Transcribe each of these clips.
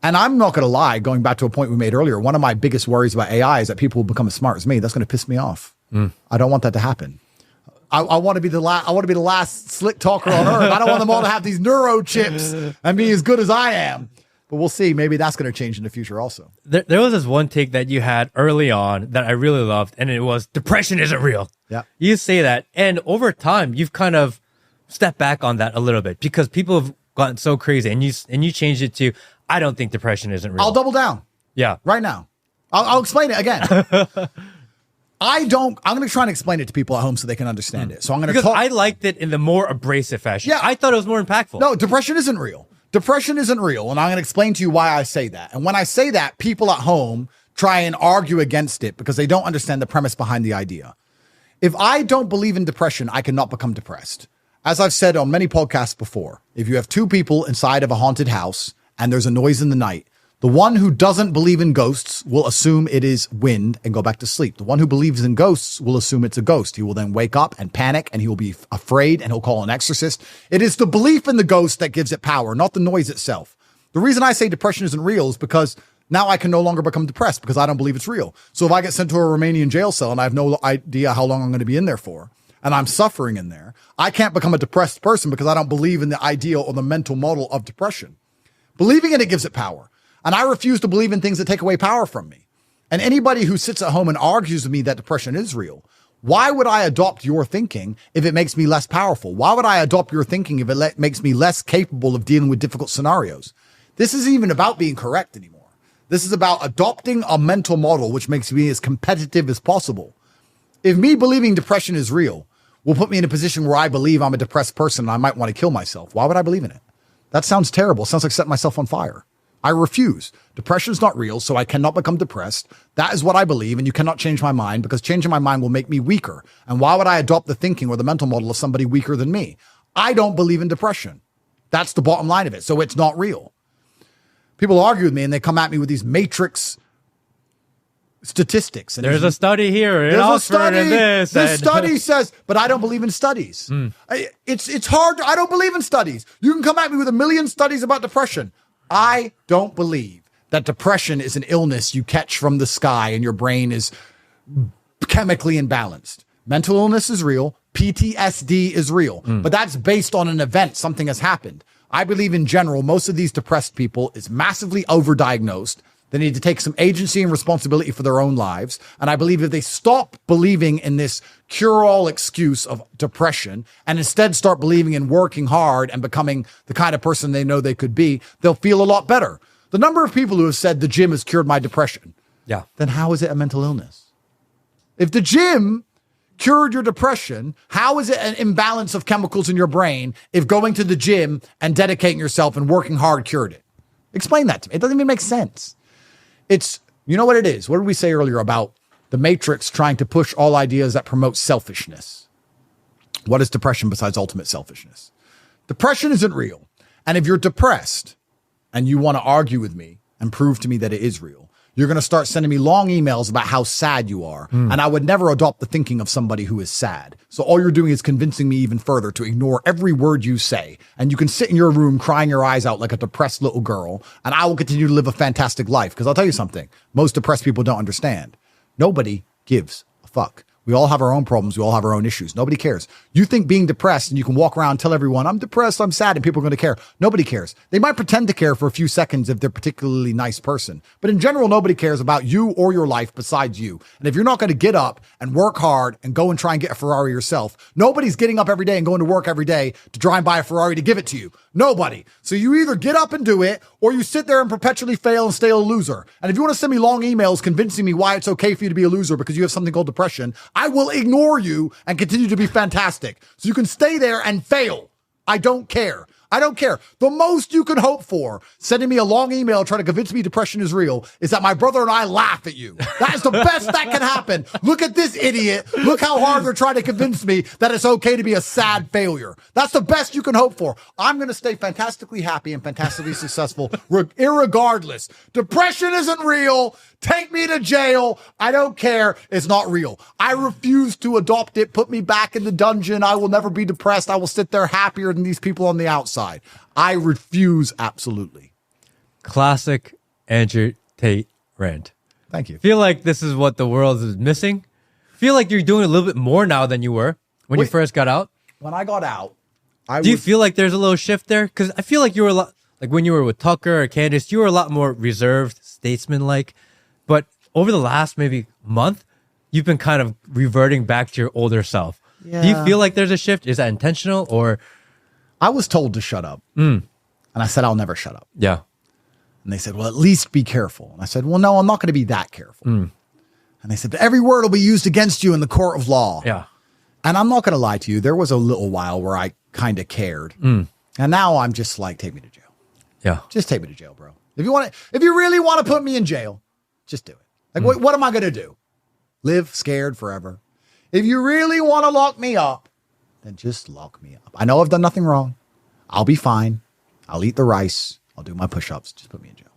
And I'm not going to lie, going back to a point we made earlier, one of my biggest worries about AI is that people will become as smart as me. That's going to piss me off. I don't want that to happen. I want to be the last slick talker on earth. I don't want them all to have these neuro chips and be as good as I am. But we'll see. Maybe that's going to change in the future also. There was this one take that you had early on that I really loved, and it was depression isn't real. Yeah. You say that, and over time, you've kind of stepped back on that a little bit because people have gotten so crazy, and you changed it to, I don't think depression isn't real. I'll double down. Yeah. Right now. I'll explain it again. I'm going to try and explain it to people at home so they can understand it. So I'm going to talk. I liked it in the more abrasive fashion. Yeah. I thought it was more impactful. No, depression isn't real. Depression isn't real. And I'm going to explain to you why I say that. And when I say that, people at home try and argue against it because they don't understand the premise behind the idea. If I don't believe in depression, I cannot become depressed. As I've said on many podcasts before, if you have two people inside of a haunted house and there's a noise in the night, the one who doesn't believe in ghosts will assume it is wind and go back to sleep. The one who believes in ghosts will assume it's a ghost. He will then wake up and panic and he will be afraid and he'll call an exorcist. It is the belief in the ghost that gives it power, not the noise itself. The reason I say depression isn't real is because now I can no longer become depressed because I don't believe it's real. So if I get sent to a Romanian jail cell and I have no idea how long I'm going to be in there for, and I'm suffering in there, I can't become a depressed person because I don't believe in the idea or the mental model of depression. Believing in it gives it power. And I refuse to believe in things that take away power from me. And anybody who sits at home and argues with me that depression is real, why would I adopt your thinking if it makes me less powerful? Why would I adopt your thinking if it makes me less capable of dealing with difficult scenarios? This isn't even about being correct anymore. This is about adopting a mental model which makes me as competitive as possible. If me believing depression is real will put me in a position where I believe I'm a depressed person and I might want to kill myself, why would I believe in it? That sounds terrible. It sounds like setting myself on fire. I refuse. Depression is not real, so I cannot become depressed. That is what I believe, and you cannot change my mind because changing my mind will make me weaker. And why would I adopt the thinking or the mental model of somebody weaker than me? I don't believe in depression. That's the bottom line of it. So it's not real. People argue with me and they come at me with these matrix statistics. And there's a study here in Oxford and this. The study says, but I don't believe in studies. It's hard. I don't believe in studies. You can come at me with a million studies about depression. I don't believe that depression is an illness you catch from the sky and your brain is chemically imbalanced. Mental illness is real. PTSD is real, but that's based on an event. Something has happened. I believe in general, most of these depressed people is massively overdiagnosed. They need to take some agency and responsibility for their own lives. And I believe if they stop believing in this cure-all excuse of depression and instead start believing in working hard and becoming the kind of person they know they could be, they'll feel a lot better. The number of people who have said the gym has cured my depression, then how is it a mental illness? If the gym cured your depression, how is it an imbalance of chemicals in your brain if going to the gym and dedicating yourself and working hard cured it? Explain that to me. It doesn't even make sense. It's, you know what it is? What did we say earlier about the Matrix trying to push all ideas that promote selfishness? What is depression besides ultimate selfishness? Depression isn't real. And if you're depressed and you want to argue with me and prove to me that it is real, you're going to start sending me long emails about how sad you are. And I would never adopt the thinking of somebody who is sad. So all you're doing is convincing me even further to ignore every word you say. And you can sit in your room crying your eyes out like a depressed little girl. And I will continue to live a fantastic life. Because I'll tell you something. Most depressed people don't understand. Nobody gives a fuck. We all have our own problems. We all have our own issues. Nobody cares. You think being depressed and you can walk around and tell everyone, I'm depressed, I'm sad, and people are going to care. Nobody cares. They might pretend to care for a few seconds if they're a particularly nice person. But in general, nobody cares about you or your life besides you. And if you're not going to get up and work hard and go and try and get a Ferrari yourself, nobody's getting up every day and going to work every day to try and buy a Ferrari to give it to you. Nobody. So you either get up and do it, or you sit there and perpetually fail and stay a loser. And if you want to send me long emails convincing me why it's okay for you to be a loser because you have something called depression, I will ignore you and continue to be fantastic. So you can stay there and fail. I don't care. I don't care. The most you can hope for, sending me a long email trying to convince me depression is real, is that my brother and I laugh at you. That is the best that can happen. Look at this idiot. Look how hard they're trying to convince me that it's okay to be a sad failure. That's the best you can hope for. I'm going to stay fantastically happy and fantastically successful, irregardless. Depression isn't real. Take me to jail. I don't care. It's not real. I refuse to adopt it. Put me back in the dungeon. I will never be depressed. I will sit there happier than these people on the outside. I refuse absolutely. Classic Andrew Tate rant. Thank you. Feel like this is what the world is missing. Feel like you're doing a little bit more now than you were when you first got out. When I got out, Do you feel like there's a little shift there? Because I feel like you were a lot, like when you were with Tucker or Candace, you were a lot more reserved, statesman-like. But over the last maybe month, you've been kind of reverting back to your older self. Yeah. Do you feel like there's a shift? Is that intentional or? I was told to shut up. And I said, I'll never shut up. Yeah. And they said, well, at least be careful. And I said, well, no, I'm not going to be that careful. And they said, but every word will be used against you in the court of law. Yeah. And I'm not going to lie to you. There was a little while where I kind of cared. And now I'm just like, take me to jail. Yeah. Just take me to jail, bro. If you really want to put me in jail, just do it. Like, what am I going to do? Live scared forever? If you really want to lock me up, then just lock me up. I know I've done nothing wrong. I'll be fine. I'll eat the rice. I'll do my push-ups. Just put me in jail.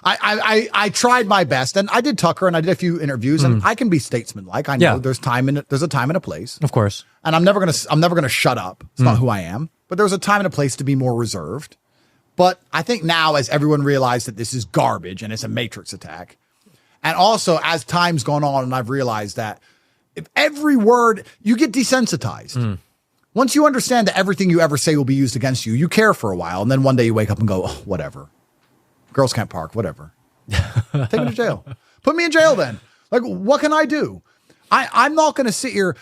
I tried my best, and I did Tucker, and I did a few interviews, and I can be statesman-like. I know there's a time and a place, Of course. and I'm never gonna shut up. It's not who I am. But there's a time and a place to be more reserved. But I think now, as everyone realized that this is garbage and it's a matrix attack, and also as time's gone on, and I've realized that if every word you get desensitized. Once you understand that everything you ever say will be used against you, you care for a while, and then one day you wake up and go, oh, whatever. Girls can't park, whatever. Take me to jail. Put me in jail then. Like, what can I do? I'm not going to sit here.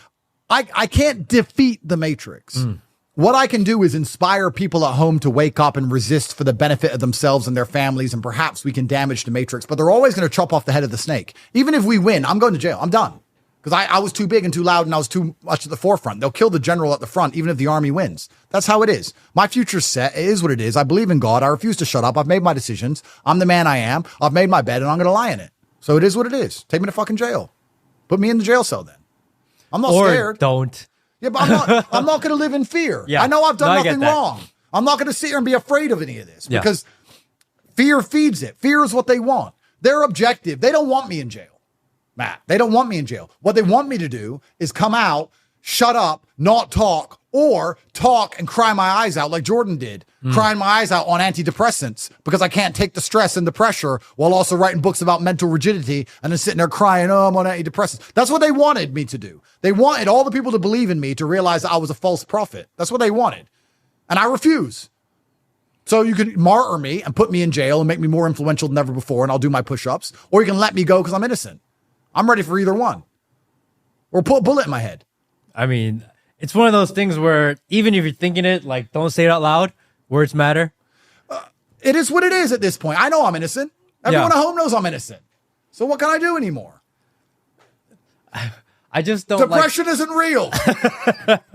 I can't defeat the Matrix. What I can do is inspire people at home to wake up and resist for the benefit of themselves and their families, and perhaps we can damage the Matrix, but they're always going to chop off the head of the snake. Even if we win, I'm going to jail. I'm done. Because I was too big and too loud and I was too much at the forefront. They'll kill the general at the front, even if the army wins. That's how it is. My future's set. It is what it is. I believe in God. I refuse to shut up. I've made my decisions. I'm the man I am. I've made my bed and I'm going to lie in it. So it is what it is. Take me to fucking jail. Put me in the jail cell then. I'm not scared. Don't. Yeah, but I'm not going to live in fear. Yeah. I know I've done No, I get nothing that. wrong. I'm not going to sit here and be afraid of any of this because fear feeds it. Fear is what they want. Their objective. They don't want me in jail. Matt, they don't want me in jail. What they want me to do is come out, shut up, not talk, or talk and cry my eyes out like Jordan did, crying my eyes out on antidepressants because I can't take the stress and the pressure while also writing books about mental rigidity and then sitting there crying, oh, I'm on antidepressants. That's what they wanted me to do. They wanted all the people to believe in me to realize that I was a false prophet. That's what they wanted. And I refuse. So you can martyr me and put me in jail and make me more influential than ever before, and I'll do my push-ups, or you can let me go because I'm innocent. I'm ready for either one. Or put a bullet in my head. I mean, it's one of those things where even if you're thinking it, like, don't say it out loud. Words matter. It is what it is at this point. I know I'm innocent. Everyone at home knows I'm innocent. So what can I do anymore? I just don't Depression isn't real.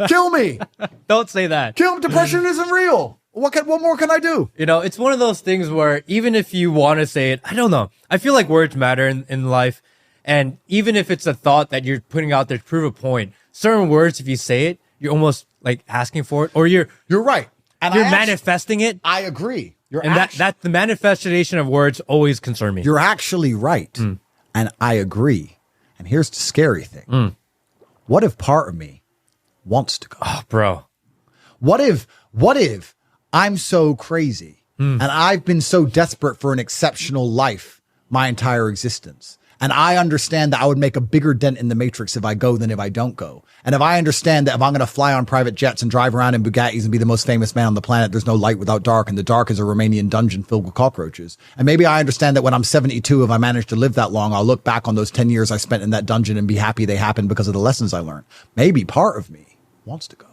Kill me. Don't say that. Depression isn't real. What more can I do? You know, it's one of those things where even if you want to say it, I don't know. I feel like words matter in life. And even if it's a thought that you're putting out there to prove a point, certain words, if you say it, you're almost like asking for it, or you're right. And you're manifesting it. I agree. That the manifestation of words always concern me. You're actually right. And I agree. And here's the scary thing. What if part of me wants to go? Oh, bro. What if I'm so crazy and I've been so desperate for an exceptional life my entire existence? And I understand that I would make a bigger dent in the Matrix if I go than if I don't go. And if I understand that if I'm going to fly on private jets and drive around in Bugattis and be the most famous man on the planet, there's no light without dark, and the dark is a Romanian dungeon filled with cockroaches. And maybe I understand that when I'm 72, if I manage to live that long, I'll look back on those 10 years I spent in that dungeon and be happy they happened because of the lessons I learned. Maybe part of me wants to go.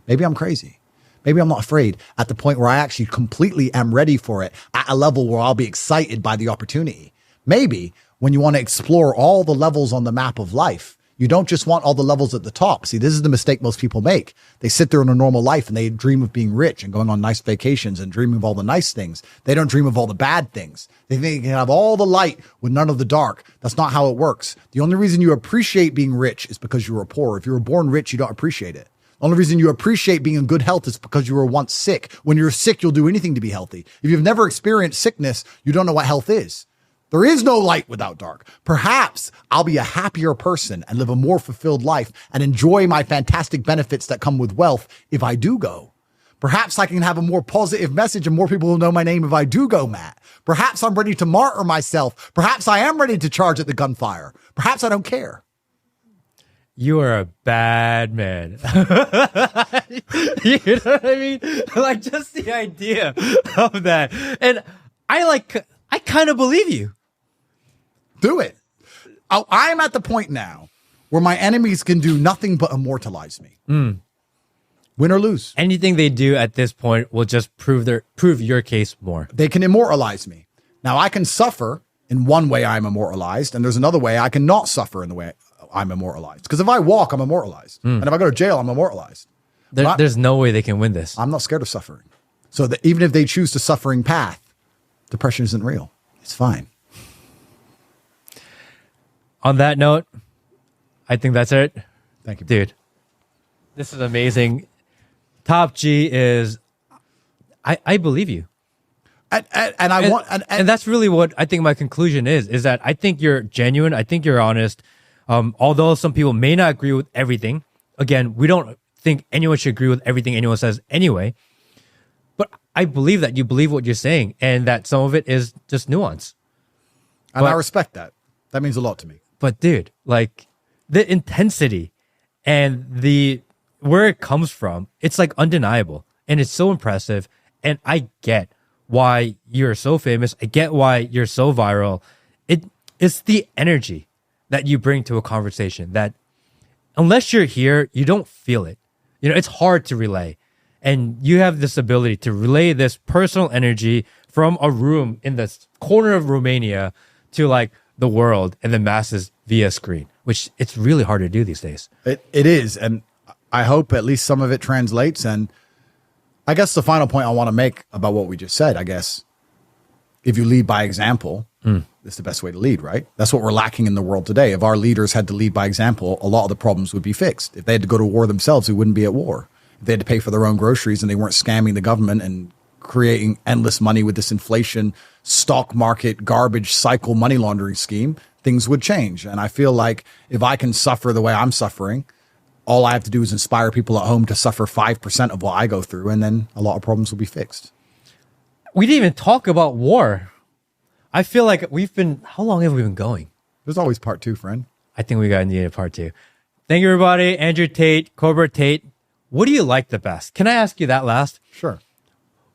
Maybe I'm crazy. Maybe I'm not afraid at the point where I actually completely am ready for it at a level where I'll be excited by the opportunity. Maybe when you want to explore all the levels on the map of life, you don't just want all the levels at the top. See, this is the mistake most people make. They sit there in a normal life and they dream of being rich and going on nice vacations and dreaming of all the nice things. They don't dream of all the bad things. They think they can have all the light with none of the dark. That's not how it works. The only reason you appreciate being rich is because you were poor. If you were born rich, you don't appreciate it. The only reason you appreciate being in good health is because you were once sick. When you're sick, you'll do anything to be healthy. If you've never experienced sickness, you don't know what health is. There is no light without dark. Perhaps I'll be a happier person and live a more fulfilled life and enjoy my fantastic benefits that come with wealth if I do go. Perhaps I can have a more positive message and more people will know my name if I do go mad. Perhaps I'm ready to martyr myself. Perhaps I am ready to charge at the gunfire. Perhaps I don't care. You are a bad man. You know what I mean? Like, just the idea of that. And I kind of believe you. Do it. I am at the point now where my enemies can do nothing but immortalize me. Win or lose. Anything they do at this point will just prove your case more. They can immortalize me. Now, I can suffer in one way I'm immortalized, and there's another way I can not suffer in the way I'm immortalized. Because if I walk, I'm immortalized. And if I go to jail, I'm immortalized. There's no way they can win this. I'm not scared of suffering. So that even if they choose the suffering path, depression isn't real. It's fine. On that note, I think that's it. Thank you, dude. This is amazing. Top G is, I believe you. And that's really what I think my conclusion is that I think you're genuine. I think you're honest. Although some people may not agree with everything. Again, we don't think anyone should agree with everything anyone says anyway. But I believe that you believe what you're saying and that some of it is just nuance. And I respect that. That means a lot to me. But dude, like the intensity and where it comes from, it's like undeniable and it's so impressive. And I get why you're so famous. I get why you're so viral. It's the energy that you bring to a conversation that unless you're here, you don't feel it. You know, it's hard to relay. And you have this ability to relay this personal energy from a room in the corner of Romania to like the world and the masses via screen, which it's really hard to do these days. It is. And I hope at least some of it translates. And I guess the final point I want to make about what we just said, I guess, if you lead by example, it's the best way to lead, right? That's what we're lacking in the world today. If our leaders had to lead by example, a lot of the problems would be fixed. If they had to go to war themselves, we wouldn't be at war. If they had to pay for their own groceries and they weren't scamming the government and creating endless money with this inflation, stock market, garbage cycle money laundering scheme, things would change. And I feel like if I can suffer the way I'm suffering, all I have to do is inspire people at home to suffer 5% of what I go through, and then a lot of problems will be fixed. We didn't even talk about war. I feel like how long have we been going? There's always part 2, friend. I think we got to need a part 2. Thank you, everybody. Andrew Tate, Cobra Tate. What do you like the best? Can I ask you that last? Sure.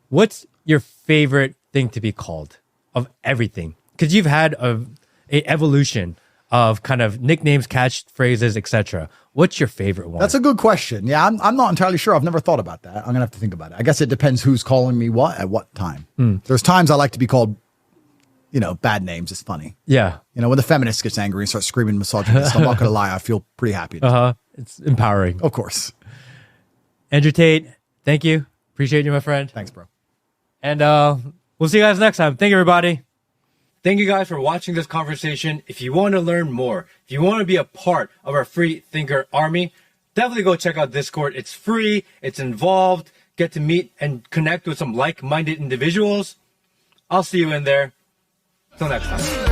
What's your favorite thing to be called of everything? Because you've had a evolution of kind of nicknames, catchphrases, etc. What's your favorite one? That's a good question. Yeah, I'm not entirely sure. I've never thought about that. I'm going to have to think about it. I guess it depends who's calling me what at what time. There's times I like to be called, bad names. It's funny. Yeah. When the feminist gets angry and starts screaming misogynist, I'm not going to lie. I feel pretty happy. It's empowering. Of course. Andrew Tate, thank you. Appreciate you, my friend. Thanks, bro. And we'll see you guys next time. Thank you, everybody. Thank you guys for watching this conversation. If you want to learn more, if you want to be a part of our free thinker army, definitely go check out Discord. It's free. It's involved. Get to meet and connect with some like-minded individuals. I'll see you in there. Till next time.